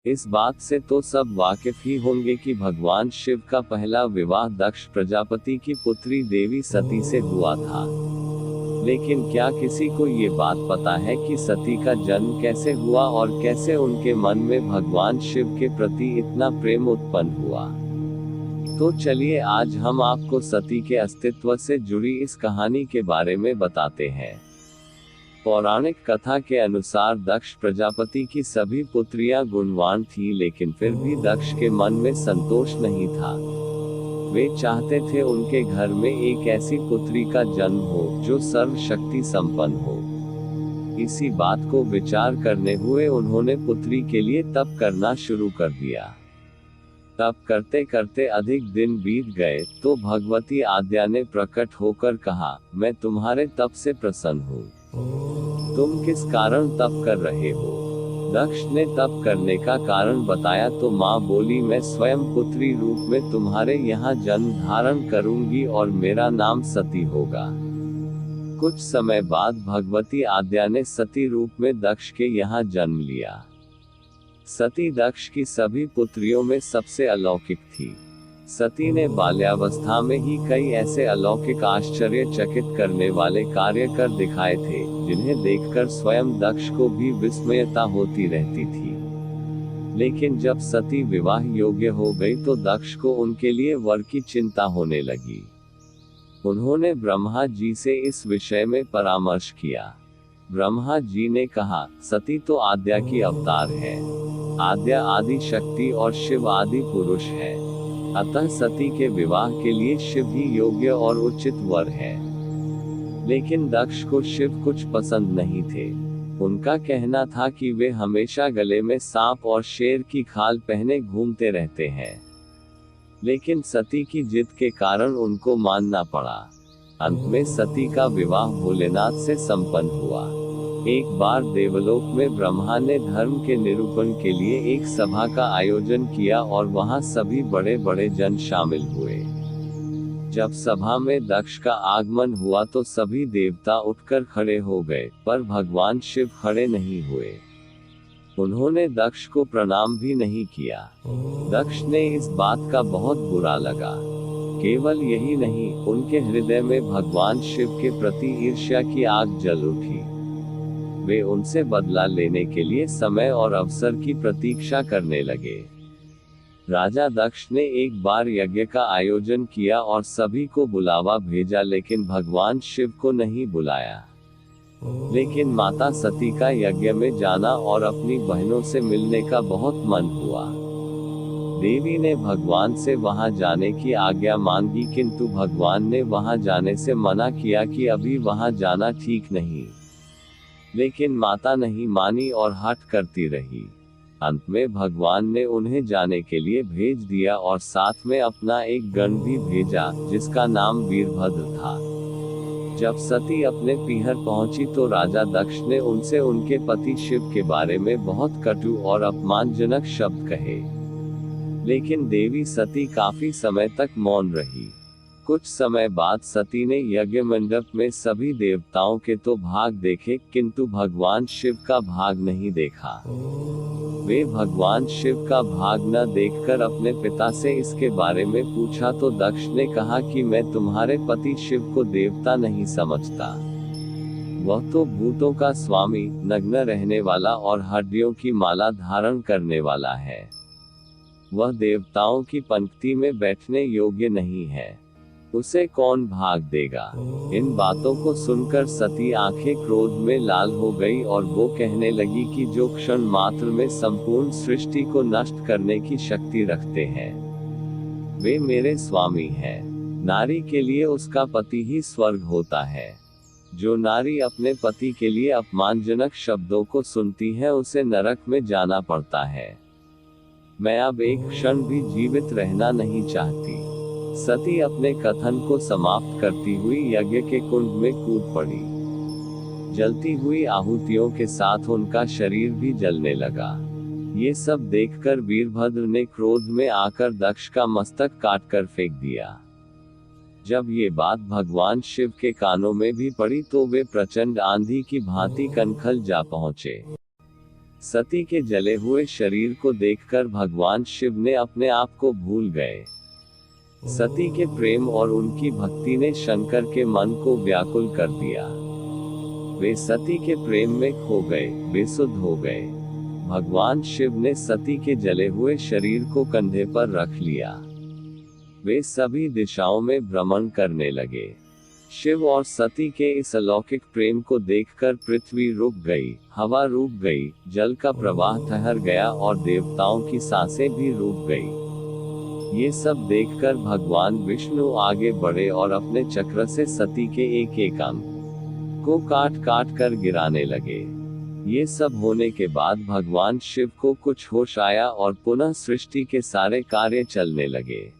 इस बात से तो सब वाकिफ ही होंगे कि भगवान शिव का पहला विवाह दक्ष प्रजापति की पुत्री देवी सती से हुआ था। लेकिन क्या किसी को ये बात पता है कि सती का जन्म कैसे हुआ और कैसे उनके मन में भगवान शिव के प्रति इतना प्रेम उत्पन्न हुआ? तो चलिए आज हम आपको सती के अस्तित्व से जुड़ी इस कहानी के बारे में बताते हैं। पौराणिक कथा के अनुसार दक्ष प्रजापति की सभी पुत्रियां गुणवान थीं, लेकिन फिर भी दक्ष के मन में संतोष नहीं था। वे चाहते थे उनके घर में एक ऐसी पुत्री का जन्म हो जो सर्वशक्ति संपन्न हो। इसी बात को विचार करने हुए उन्होंने पुत्री के लिए तप करना शुरू कर दिया। तप करते करते अधिक दिन बीत गए तो भगवती आद्या ने प्रकट होकर कहा, मैं तुम्हारे तप से प्रसन्न हूँ। तुम किस कारण तप कर रहे हो? दक्ष ने तप करने का कारण बताया तो माँ बोली, मैं स्वयं पुत्री रूप में तुम्हारे यहाँ जन्म धारण करूंगी और मेरा नाम सती होगा। कुछ समय बाद भगवती आद्या ने सती रूप में दक्ष के यहाँ जन्म लिया। सती दक्ष की सभी पुत्रियों में सबसे अलौकिक थी। सती ने बाल्यावस्था में ही कई ऐसे अलौकिक आश्चर्यचकित करने वाले कार्य कर दिखाए थे, जिन्हें देखकर स्वयं दक्ष को भी विस्मयता होती रहती थी। लेकिन जब सती विवाह योग्य हो गई तो दक्ष को उनके लिए वर की चिंता होने लगी। उन्होंने ब्रह्मा जी से इस विषय में परामर्श किया। ब्रह्मा जी ने कहा, सती तो आद्या की अवतार है। आद्या आदि शक्ति और शिव आदि पुरुष है, अतः सती के विवाह के लिए शिव ही योग्य और उचित वर है। लेकिन दक्ष को शिव कुछ पसंद नहीं थे। उनका कहना था कि वे हमेशा गले में सांप और शेर की खाल पहने घूमते रहते हैं। लेकिन सती की जिद के कारण उनको मानना पड़ा। अंत में सती का विवाह भोलेनाथ से संपन्न हुआ। एक बार देवलोक में ब्रह्मा ने धर्म के निरूपण के लिए एक सभा का आयोजन किया और वहां सभी बड़े बड़े जन शामिल हुए। जब सभा में दक्ष का आगमन हुआ तो सभी देवता उठकर खड़े हो गए, पर भगवान शिव खड़े नहीं हुए। उन्होंने दक्ष को प्रणाम भी नहीं किया। दक्ष ने इस बात का बहुत बुरा लगा। केवल यही नहीं, उनके हृदय में भगवान शिव के प्रति ईर्ष्या की आग जल उठी। वे उनसे बदला लेने के लिए समय और अवसर की प्रतीक्षा करने लगे। राजा दक्ष ने एक बार यज्ञ का आयोजन किया और सभी को बुलावा भेजा, लेकिन भगवान शिव को नहीं बुलाया। लेकिन माता सती का यज्ञ में जाना और अपनी बहनों से मिलने का बहुत मन हुआ। देवी ने भगवान से वहां जाने की आज्ञा मांगी, किंतु भगवान ने वहां जाने से मना किया कि अभी वहां जाना ठीक नहीं। लेकिन माता नहीं मानी और हठ करती रही। अंत में भगवान ने उन्हें जाने के लिए भेज दिया और साथ में अपना एक गण भी भेजा, जिसका नाम वीरभद्र था। जब सती अपने पीहर पहुंची तो राजा दक्ष ने उनसे उनके पति शिव के बारे में बहुत कटु और अपमानजनक शब्द कहे। लेकिन देवी सती काफी समय तक मौन रही। कुछ समय बाद सती ने यज्ञ मंडप में सभी देवताओं के तो भाग देखे, किंतु भगवान शिव का भाग नहीं देखा। वे भगवान शिव का भाग न देखकर अपने पिता से इसके बारे में पूछा तो दक्ष ने कहा कि मैं तुम्हारे पति शिव को देवता नहीं समझता। वह तो भूतों का स्वामी, नग्न रहने वाला और हड्डियों की माला धारण करने वाला है। वह देवताओं की पंक्ति में बैठने योग्य नहीं है। उसे कौन भाग देगा? इन बातों को सुनकर सती आंखें क्रोध में लाल हो गई और वो कहने लगी कि जो क्षण मात्र में संपूर्ण सृष्टि को नष्ट करने की शक्ति रखते हैं, वे मेरे स्वामी हैं। नारी के लिए उसका पति ही स्वर्ग होता है। जो नारी अपने पति के लिए अपमानजनक शब्दों को सुनती है, उसे नरक में जाना पड़ता है। मैं अब एक क्षण भी जीवित रहना नहीं चाहती। सती अपने कथन को समाप्त करती हुई यज्ञ के कुंड में कूद पड़ी। जलती हुई आहुतियों के साथ उनका शरीर भी जलने लगा। ये सब देखकर वीरभद्र ने क्रोध में आकर दक्ष का मस्तक काटकर फेंक दिया। जब ये बात भगवान शिव के कानों में भी पड़ी तो वे प्रचंड आंधी की भांति कनखल जा पहुंचे। सती के जले हुए शरीर को देखकर भगवान शिव ने अपने आप को भूल गए। सती के प्रेम और उनकी भक्ति ने शंकर के मन को व्याकुल कर दिया। वे सती के प्रेम में खो गए, बेसुध हो गए। भगवान शिव ने सती के जले हुए शरीर को कंधे पर रख लिया। वे सभी दिशाओं में भ्रमण करने लगे। शिव और सती के इस अलौकिक प्रेम को देखकर पृथ्वी रुक गई, हवा रुक गई, जल का प्रवाह ठहर गया और देवताओं की सांसें भी रुक गई। ये सब देखकर भगवान विष्णु आगे बढ़े और अपने चक्र से सती के एक एक अंग को काट काट कर गिराने लगे। ये सब होने के बाद भगवान शिव को कुछ होश आया और पुनः सृष्टि के सारे कार्य चलने लगे।